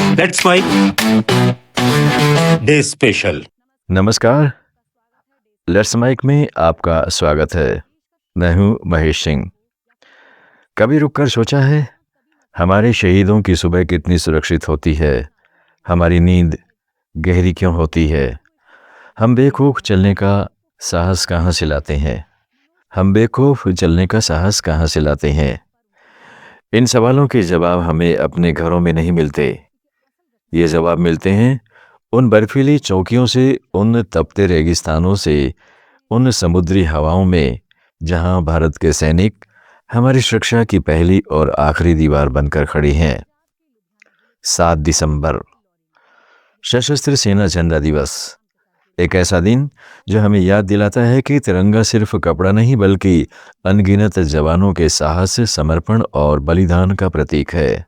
That's my day special. नमस्कार, let's mic में आपका स्वागत है। मैं हूं महेश सिंह। कभी रुककर सोचा है हमारे शहीदों की सुबह कितनी सुरक्षित होती है, हमारी नींद गहरी क्यों होती है, हम बेखौफ चलने का साहस कहाँ से लाते हैं, हम बेखौफ चलने का साहस कहाँ से लाते हैं। इन सवालों के जवाब हमें अपने घरों में नहीं मिलते, ये जवाब मिलते हैं उन बर्फीली चौकियों से, उन तपते रेगिस्तानों से, उन समुद्री हवाओं में जहां भारत के सैनिक हमारी सुरक्षा की पहली और आखिरी दीवार बनकर खड़ी हैं। 7 दिसंबर, सशस्त्र सेना झंडा दिवस। एक ऐसा दिन जो हमें याद दिलाता है कि तिरंगा सिर्फ कपड़ा नहीं बल्कि अनगिनत जवानों के साहस, समर्पण और बलिदान का प्रतीक है।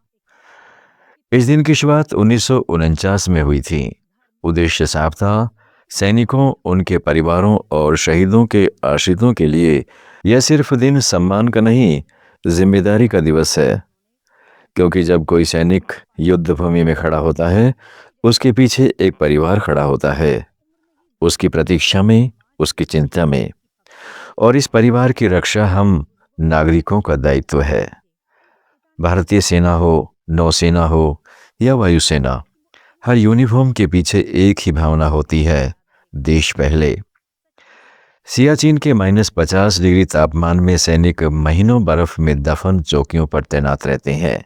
इस दिन की शुरुआत 1949 में हुई थी। उद्देश्य साफ था, सैनिकों, उनके परिवारों और शहीदों के आश्रितों के लिए यह सिर्फ दिन सम्मान का नहीं, जिम्मेदारी का दिवस है। क्योंकि जब कोई सैनिक युद्ध भूमि में खड़ा होता है, उसके पीछे एक परिवार खड़ा होता है, उसकी प्रतीक्षा में, उसकी चिंता में। और इस परिवार की रक्षा हम नागरिकों का दायित्व है। भारतीय सेना हो, नौसेना हो या वायुसेना, हर यूनिफॉर्म के पीछे एक ही भावना होती है, देश पहले। सियाचिन के -50 डिग्री तापमान में सैनिक महीनों बर्फ में दफन चौकियों पर तैनात रहते हैं।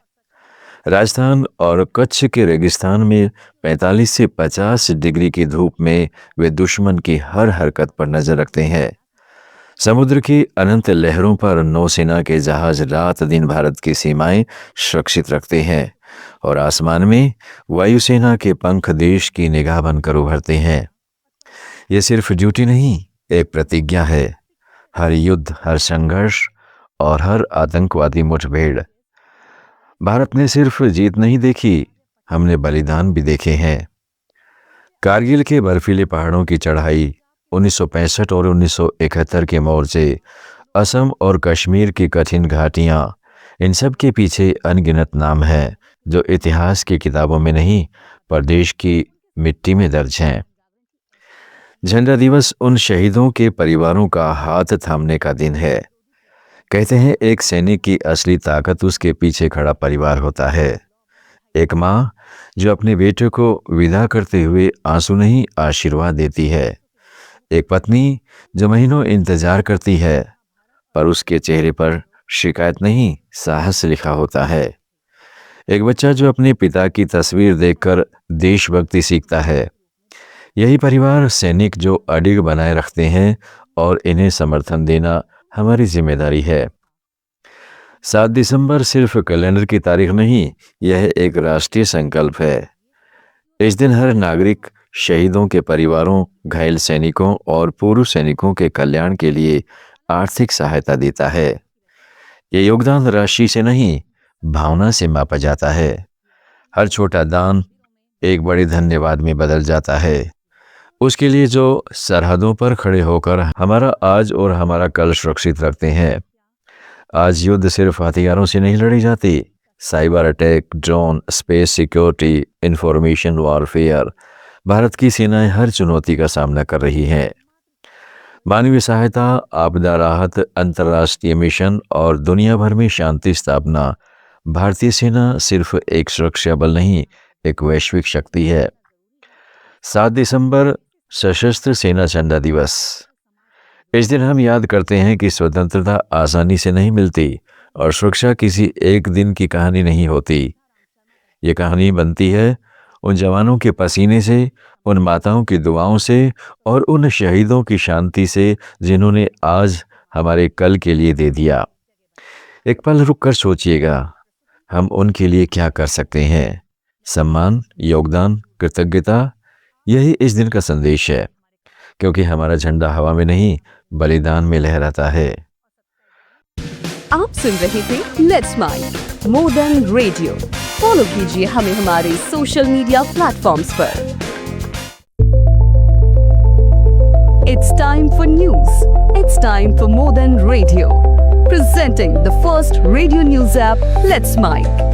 राजस्थान और कच्छ के रेगिस्तान में 45 से 50 डिग्री की धूप में वे दुश्मन की हर हरकत पर नजर रखते हैं। समुद्र की अनंत लहरों पर नौसेना के जहाज रात दिन भारत की सीमाएं सुरक्षित रखते हैं और आसमान में वायुसेना के पंख देश की निगाह बनकर उभरते हैं। ये सिर्फ ड्यूटी नहीं, एक प्रतिज्ञा है। हर युद्ध, हर संघर्ष और हर आतंकवादी मुठभेड़, भारत ने सिर्फ जीत नहीं देखी, हमने बलिदान भी देखे हैं। कारगिल के बर्फीले पहाड़ों की चढ़ाई, 1965 और 1971 के मोर्चे, असम और कश्मीर की कठिन घाटियां, इन सब के पीछे अनगिनत नाम हैं जो इतिहास की किताबों में नहीं पर देश की मिट्टी में दर्ज हैं। झंडा दिवस उन शहीदों के परिवारों का हाथ थामने का दिन है। कहते हैं एक सैनिक की असली ताकत उसके पीछे खड़ा परिवार होता है। एक माँ जो अपने बेटे को विदा करते हुए आंसू नहीं, आशीर्वाद देती है। एक पत्नी जो महीनों इंतजार करती है पर उसके चेहरे पर शिकायत नहीं, साहस लिखा होता है। एक बच्चा जो अपने पिता की तस्वीर देखकर देशभक्ति सीखता है। यही परिवार सैनिक जो अडिग बनाए रखते हैं और इन्हें समर्थन देना हमारी जिम्मेदारी है। 7 दिसंबर सिर्फ कैलेंडर की तारीख नहीं, यह एक राष्ट्रीय संकल्प है। इस दिन हर नागरिक शहीदों के परिवारों, घायल सैनिकों और पूर्व सैनिकों के कल्याण के लिए आर्थिक सहायता देता है। ये योगदान राशि से नहीं, भावना से मापा जाता है। हर छोटा दान एक बड़े धन्यवाद में बदल जाता है। उसके लिए जो सरहदों पर खड़े होकर हमारा आज और हमारा कल सुरक्षित रखते हैं। आज युद्ध सिर्फ हथियारों से नहीं लड़ी जाती। Cyber attack, drone, space security, information warfare, Bharat की सेनाएं हर चुनौती का सामना कर रही हैं। मानवीय सहायता, आपदा राहत, अंतर्राष्ट्रीय मिशन और दुनिया भर में शांति स्थापना, भारतीय सेना सिर्फ एक सुरक्षा बल नहीं, एक वैश्विक शक्ति है। 7 दिसंबर सशस्त्र सेना झंडा दिवस। इस दिन हम याद करते हैं कि स्वतंत्रता आसानी से नहीं मिलती और सुरक्षा किसी एक दिन की कहानी नहीं होती। ये कहानी बनती है उन जवानों के पसीने से, उन माताओं की दुआओं से और उन शहीदों की शांति से जिन्होंने आज हमारे कल के लिए दे दिया। एक पल रुककर सोचिएगा, हम उनके लिए क्या कर सकते हैं। सम्मान, योगदान, कृतज्ञता, यही इस दिन का संदेश है। क्योंकि हमारा झंडा हवा में नहीं, बलिदान में लहराता है। आप सुन रहे थे let's make more than radio. Follow कीजिए हमें हमारे सोशल मीडिया प्लेटफॉर्म्स पर। It's time for news. It's time for more than radio. Presenting the first radio news app, Let's Mike.